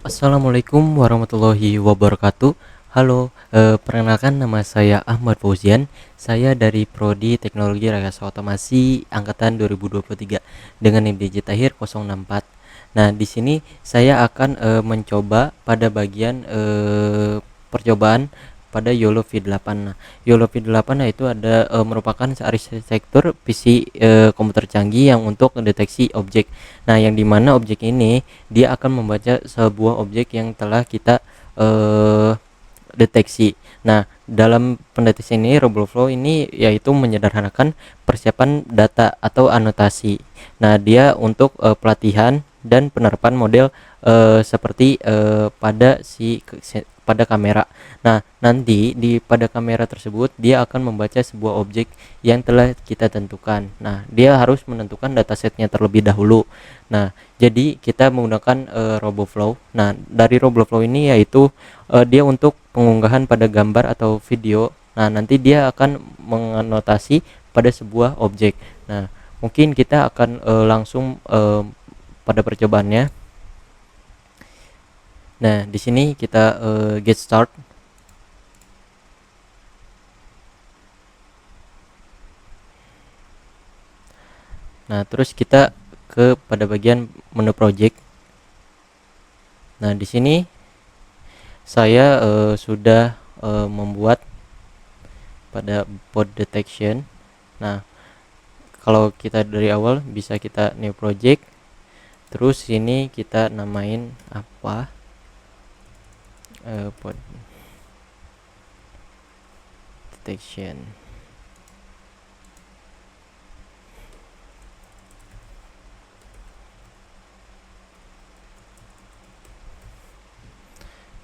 Assalamualaikum warahmatullahi wabarakatuh. Halo, perkenalkan nama saya Ahmad Fauzian. Saya dari Prodi Teknologi Rekayasa Otomasi angkatan 2023 dengan NIM Digitahir 064. Nah, di sini saya akan mencoba pada bagian percobaan pada YOLO V8. Nah, YOLO V8 itu merupakan arsitektur PC komputer canggih yang untuk mendeteksi objek. Nah, yang dimana objek ini dia akan membaca sebuah objek yang telah kita deteksi. Nah, dalam pendeteksi ini RobloFlow ini yaitu menyederhanakan persiapan data atau anotasi. Nah, dia untuk pelatihan dan penerapan model seperti pada kamera. Nah, nanti pada kamera tersebut dia akan membaca sebuah objek yang telah kita tentukan. Nah, dia harus menentukan datasetnya terlebih dahulu. Nah, jadi kita menggunakan RoboFlow. Nah, dari RoboFlow ini yaitu dia untuk pengunggahan pada gambar atau video. Nah, nanti dia akan menganotasi pada sebuah objek. Nah, mungkin kita akan langsung pada percobaannya. Nah, di sini kita get start. Nah, terus kita pada bagian menu project. Nah, di sini saya sudah membuat pada pod detection. Nah, kalau kita dari awal bisa kita new project. Terus sini kita namain apa? Pod detection.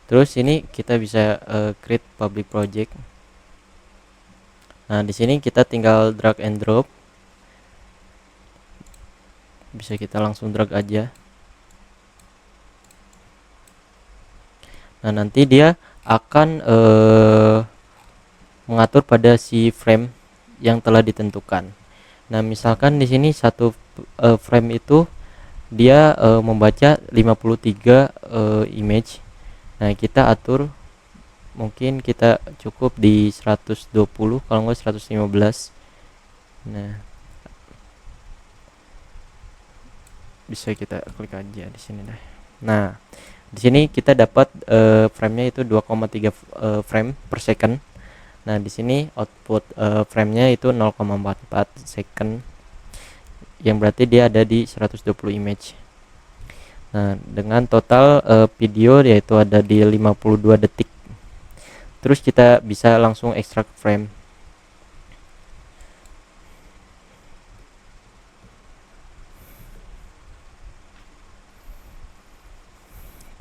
Terus ini kita bisa create public project. Nah, di sini kita tinggal drag and drop. Bisa kita langsung drag aja. Nah, nanti dia akan mengatur pada si frame yang telah ditentukan. Nah, misalkan di sini satu frame itu dia membaca 53 image. Nah, kita atur mungkin kita cukup di 120 kalau enggak 115. Nah, bisa kita klik aja di sini deh. Nah, di sini kita dapat frame-nya itu 2,3 frame per second. Nah, di sini output frame-nya itu 0,44 second, yang berarti dia ada di 120 image. Nah, dengan total video yaitu ada di 52 detik. Terus kita bisa langsung extract frame.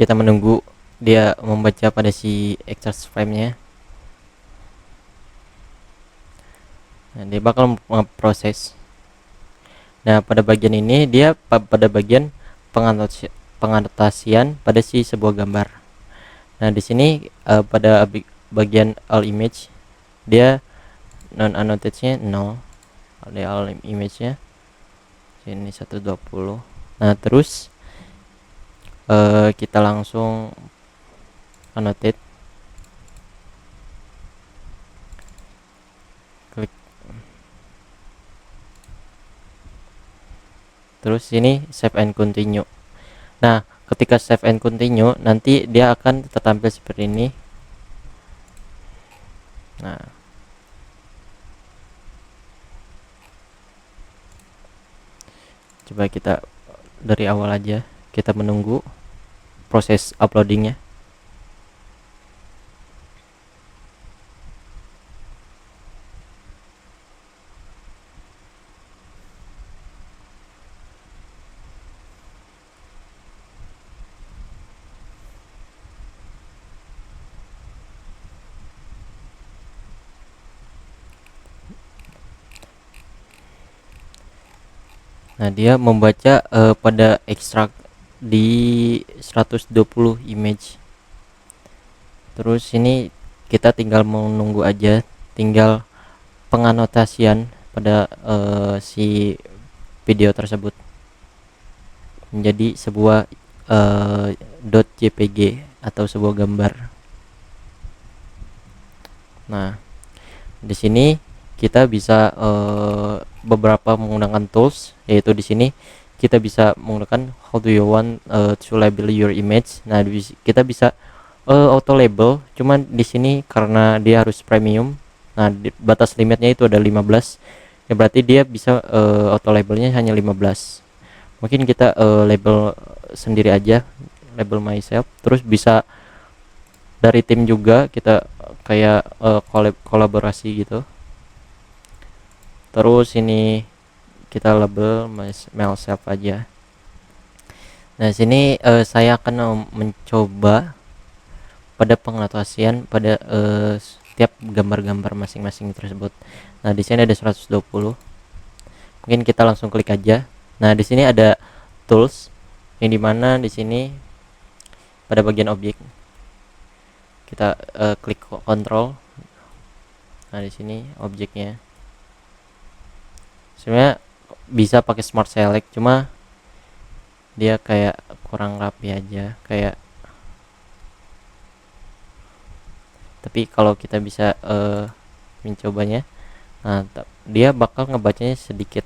Kita menunggu dia membaca pada si extract frame-nya. Nah, dia bakal memproses. Nah, pada bagian ini dia pada bagian penganotasian pada si sebuah gambar. Nah, di sini pada bagian all image dia non annotate-nya 0. Ada all image-nya sini 120. Nah, terus kita langsung annotate. Klik. Terus sini save and continue. Nah, ketika save and continue nanti dia akan tertampil seperti ini. Nah, coba kita dari awal aja, kita menunggu proses uploadingnya. Nah, dia membaca pada ekstrak di 120 image. Terus ini kita tinggal menunggu aja, tinggal penganotasian pada si video tersebut menjadi sebuah .jpg atau sebuah gambar. Nah, di sini kita bisa beberapa menggunakan tools, yaitu di sini kita bisa menggunakan how do you want to label your image. Nah, kita bisa auto label, cuman di sini karena dia harus premium. Nah, batas limitnya itu ada 15. Ya berarti dia bisa auto labelnya hanya 15. Mungkin kita label sendiri aja, label myself. Terus bisa dari tim juga kita kayak kolaborasi gitu. Terus ini kita label myself aja. Nah, sini saya akan mencoba pada penganotasian pada setiap gambar-gambar masing-masing tersebut. Nah, di sini ada 120. Mungkin kita langsung klik aja. Nah, di sini ada tools yang dimana di sini pada bagian objek kita klik kontrol. Nah, di sini objeknya sebenarnya bisa pakai smart select, cuma dia kayak kurang rapi aja, kayak tapi kalau kita bisa mencobanya, nah dia bakal ngebacanya sedikit,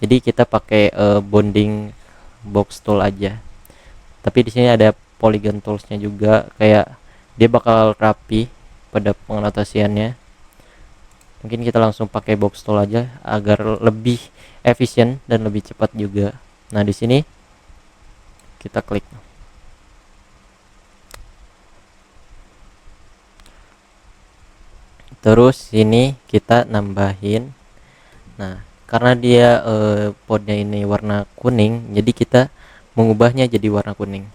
jadi kita pakai bounding box tool aja. Tapi di sini ada polygon toolsnya juga, kayak dia bakal rapi pada penganotasiannya. Mungkin kita langsung pakai box tool aja agar lebih efisien dan lebih cepat juga. Nah, di sini kita klik. Terus sini kita nambahin. Nah, karena dia podnya ini warna kuning, jadi kita mengubahnya jadi warna kuning.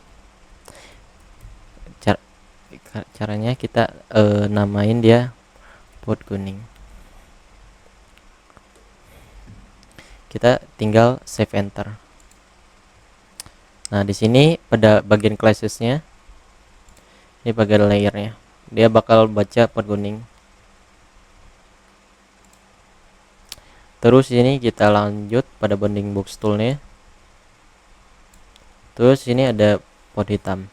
Caranya kita namain dia pod kuning. Kita tinggal save enter. Nah, di sini pada bagian classesnya, ini bagian layernya, dia bakal baca pod kuning. Terus ini kita lanjut pada bounding box toolnya. Terus ini ada pod hitam.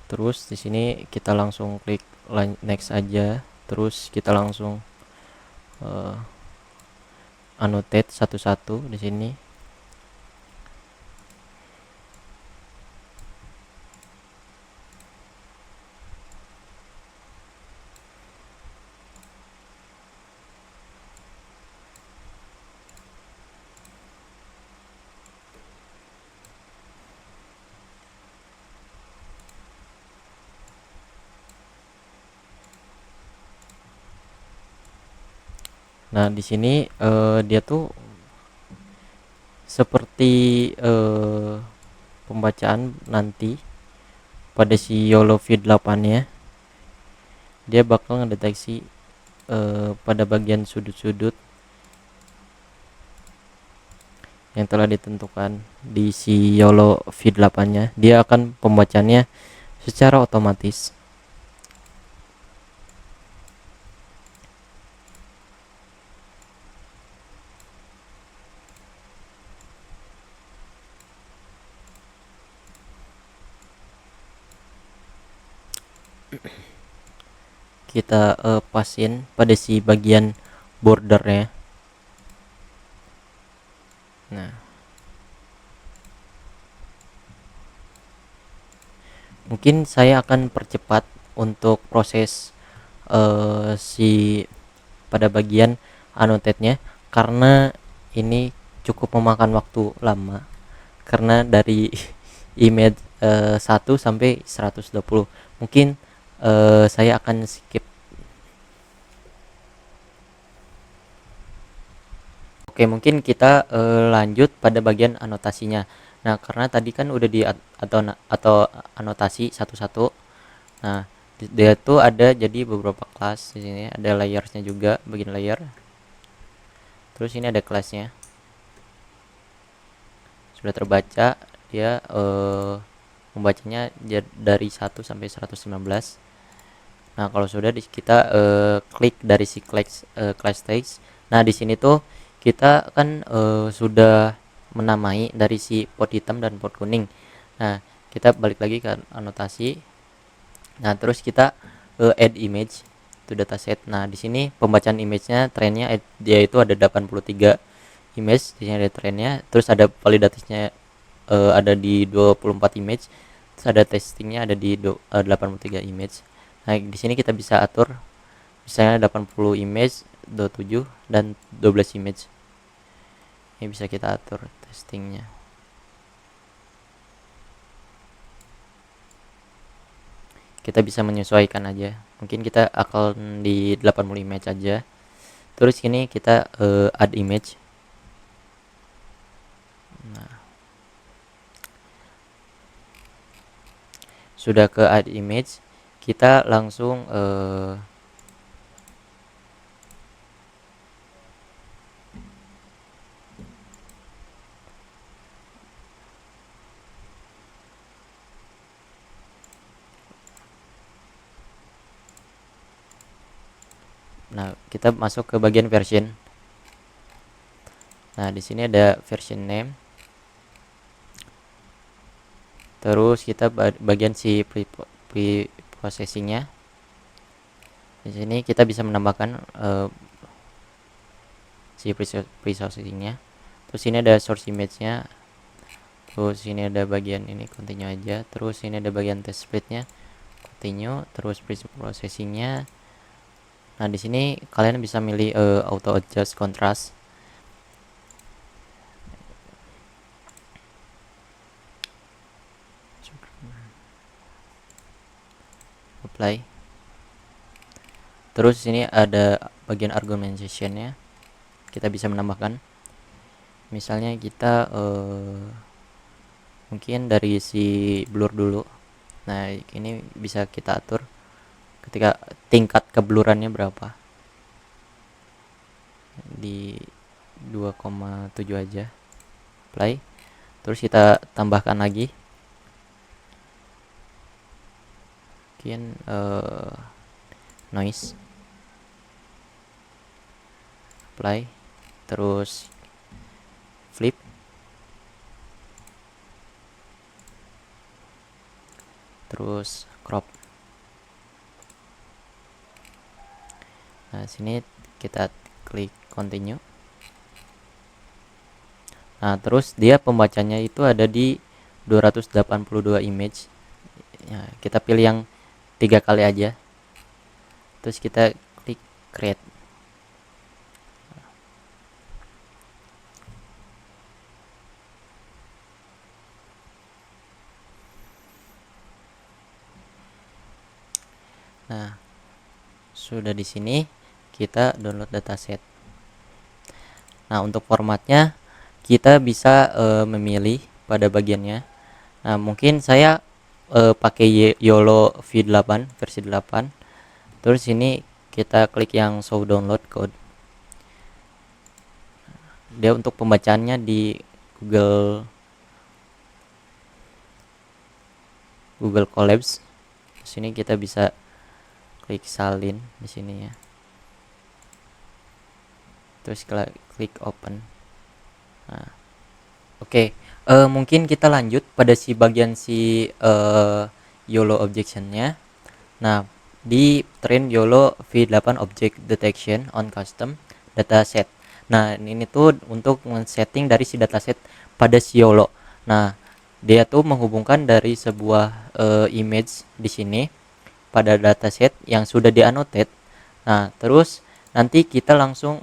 Terus di sini kita langsung klik next aja. Terus kita langsung annotate satu-satu di sini. Nah, di sini dia tuh seperti pembacaan nanti pada si YOLO V8 nya, dia bakal ngedeteksi pada bagian sudut-sudut yang telah ditentukan di si YOLO V8 nya. Dia akan pembacanya secara otomatis. Kita pasin pada si bagian bordernya. Nah, mungkin saya akan percepat untuk proses si pada bagian annotate-nya, karena ini cukup memakan waktu lama, karena dari image 1 sampai 120. Mungkin saya akan skip. Oke, mungkin kita lanjut pada bagian anotasinya. Nah, karena tadi kan udah di atau anotasi satu-satu. Nah, dia tuh ada jadi beberapa kelas di sini. Ada layersnya juga, bagian layer. Terus ini ada kelasnya. Sudah terbaca, dia membacanya dari 1 sampai 119. Nah, kalau sudah kita klik dari si class text. Nah, di sini tuh kita kan sudah menamai dari si pot hitam dan pot kuning. Nah, kita balik lagi ke anotasi. Nah, terus kita add image to dataset. Nah, di sini pembacaan image-nya trennya dia itu ada 83 image, di sini ada trennya, terus ada validatasnya ada di 24 image, terus ada testingnya ada di 83 image. Nah, di sini kita bisa atur misalnya 80 image, 27 dan 12 image. Ini bisa kita atur testingnya. Kita bisa menyesuaikan aja. Mungkin kita akan di 80 image aja. Terus ini kita add image. Nah, sudah ke add image, kita langsung nah, kita masuk ke bagian version. Nah, di sini ada version name. Terus kita bagian si pre-processingnya. Di sini kita bisa menambahkan si pre-processingnya. Terus ini ada source image-nya. Terus ini ada bagian ini continue aja. Terus ini ada bagian test split-nya, continue. Terus pre-processingnya. Nah, di sini kalian bisa milih auto adjust contrast. Apply. Terus sini ada bagian argumentation-nya. Kita bisa menambahkan. Misalnya kita mungkin dari si blur dulu. Nah, ini bisa kita atur ketika tingkat keblurannya berapa, di 2,7 aja. Play. Terus kita tambahkan lagi mungkin noise. Apply. Terus flip. Terus crop. Nah, sini kita klik continue. Nah, terus dia pembacanya itu ada di 282 image. Ya, kita pilih yang 3 kali aja. Terus kita klik create. Nah, sudah di sini kita download dataset. Nah, untuk formatnya kita bisa memilih pada bagiannya. Nah, mungkin saya pakai YOLO V8 versi 8. Terus ini kita klik yang show download code. Dia untuk pembacaannya di Google Colabs. Sini kita bisa klik salin di sini ya. Terus klik open. Nah, oke. Mungkin kita lanjut pada si bagian si YOLO objection-nya. Nah, di train YOLO V8 object detection on custom dataset. Nah, ini tuh untuk men-setting dari si dataset pada si YOLO. Nah, dia tuh menghubungkan dari sebuah image di sini pada dataset yang sudah di-annotate. Nah, terus nanti kita langsung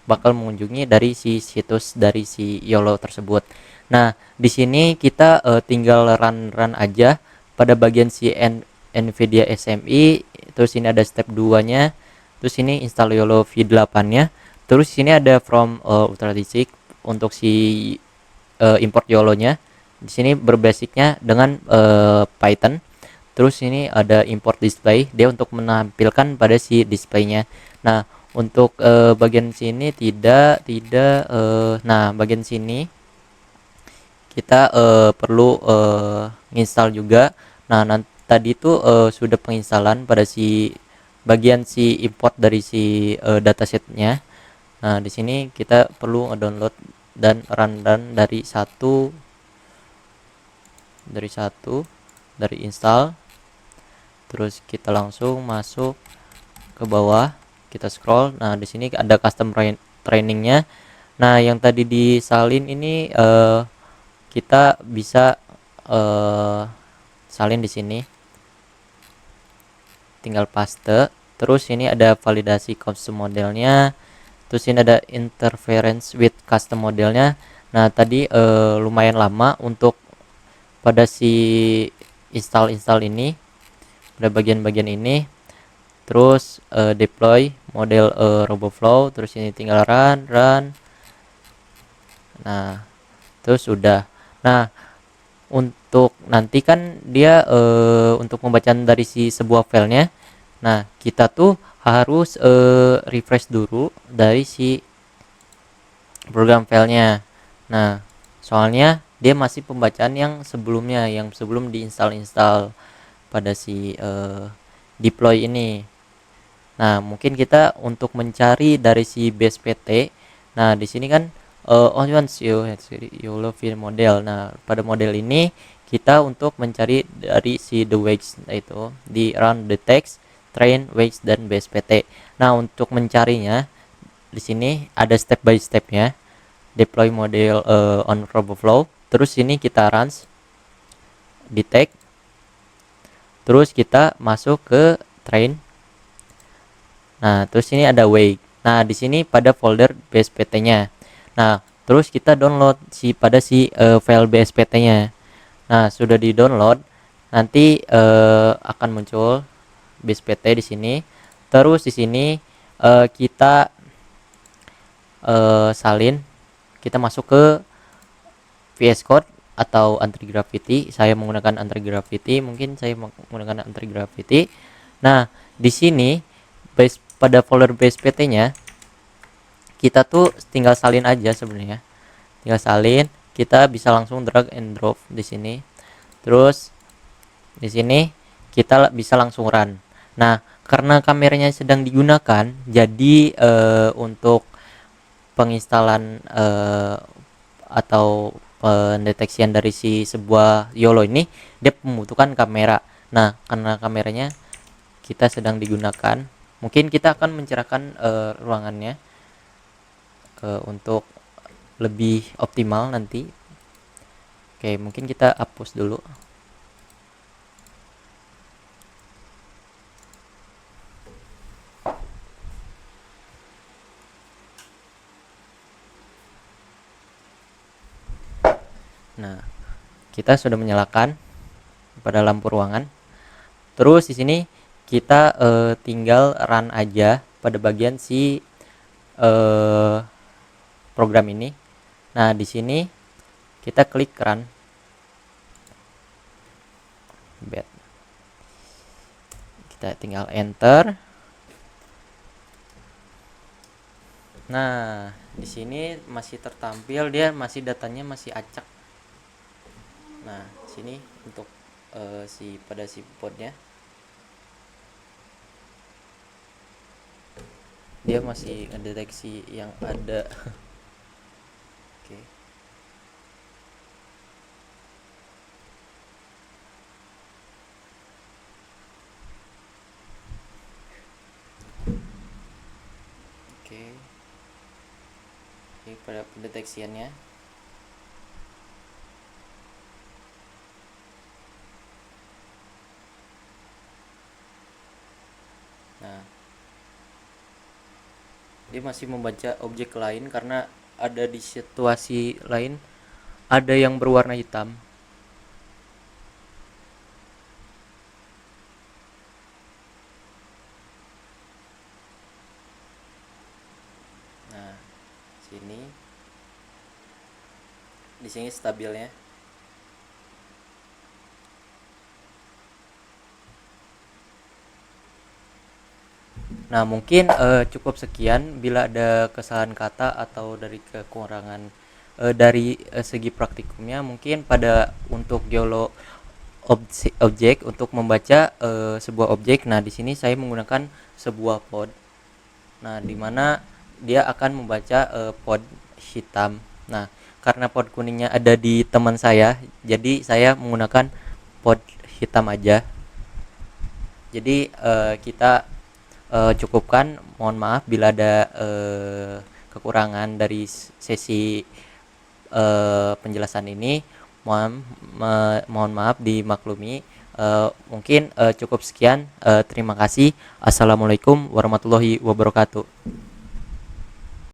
bakal mengunjungi dari si situs dari si YOLO tersebut. Nah, di sini kita tinggal run aja pada bagian si NVIDIA SMI. Terus ini ada step 2-nya. Terus ini install YOLO V8-nya. Terus sini ada from Ultralisk untuk si import YOLO-nya. Di sini berbasicnya dengan Python. Terus ini ada import display, dia untuk menampilkan pada si displaynya. Nah, untuk bagian sini tidak nah, bagian sini kita perlu install juga. Nah, tadi itu sudah penginstalan pada si bagian si import dari si datasetnya. Nah, di sini kita perlu ngedownload dan run dari install. Terus kita langsung masuk ke bawah, kita scroll. Nah, di sini ada custom trainingnya. Nah, yang tadi disalin ini kita bisa salin di sini, tinggal paste. Terus ini ada validasi custom modelnya. Terus ini ada interference with custom modelnya. Nah, tadi lumayan lama untuk pada si install ini, pada bagian-bagian ini. Terus deploy model RoboFlow. Terus ini tinggal run. Nah, terus sudah. Nah, untuk nanti kan dia untuk pembacaan dari si sebuah filenya. Nah, kita tuh harus refresh dulu dari si program filenya. Nah, soalnya dia masih pembacaan yang sebelumnya, yang sebelum diinstal pada si deploy ini. Nah, mungkin kita untuk mencari dari si base PT. Nah, di sini kan once you love your model. Nah, pada model ini kita untuk mencari dari si the weights, itu di run the text, train, weights, dan base PT. Nah, untuk mencarinya di sini ada step by stepnya. Deploy model on RoboFlow. Terus ini kita runs detect. Terus kita masuk ke train. Nah, terus ini ada weight. Nah, di sini pada folder BSPT-nya. Nah, terus kita download pada file BSPT-nya. Nah, sudah di-download, nanti akan muncul BSPT di sini. Terus di sini kita salin, kita masuk ke VS Code atau anti gravity. Saya menggunakan anti gravity, mungkin saya menggunakan anti gravity. Nah, di sini pada folder base PT-nya kita tuh tinggal salin aja sebenarnya. Tinggal salin, kita bisa langsung drag and drop di sini. Terus di sini kita bisa langsung run. Nah, karena kameranya sedang digunakan, jadi untuk penginstalan atau pendeteksian dari si sebuah YOLO ini dia membutuhkan kamera. Nah, karena kameranya kita sedang digunakan, mungkin kita akan mencerahkan ruangannya untuk lebih optimal nanti. Oke, mungkin kita hapus dulu. Nah, kita sudah menyalakan pada lampu ruangan. Terus di sini kita tinggal run aja pada bagian si program ini. Nah, di sini kita klik run. Kita tinggal enter. Nah, di sini masih tertampil, dia masih datanya masih acak. Nah, sini untuk pada si boardnya dia masih ngedeteksi yang ada. Oke. Oke. Ini pada pendeteksiannya. Nah, dia masih membaca objek lain karena ada di situasi lain ada yang berwarna hitam. Nah, di sini stabilnya. Nah, mungkin cukup sekian. Bila ada kesalahan kata atau dari kekurangan dari segi praktikumnya, mungkin pada untuk geolo objek untuk membaca sebuah objek. Nah, di sini saya menggunakan sebuah pod. Nah, di mana dia akan membaca pod hitam. Nah, karena pod kuningnya ada di teman saya, jadi saya menggunakan pod hitam aja. Jadi kita cukupkan. Mohon maaf bila ada kekurangan dari sesi penjelasan ini. Mohon maaf dimaklumi. Mungkin cukup sekian. Terima kasih. Assalamualaikum warahmatullahi wabarakatuh.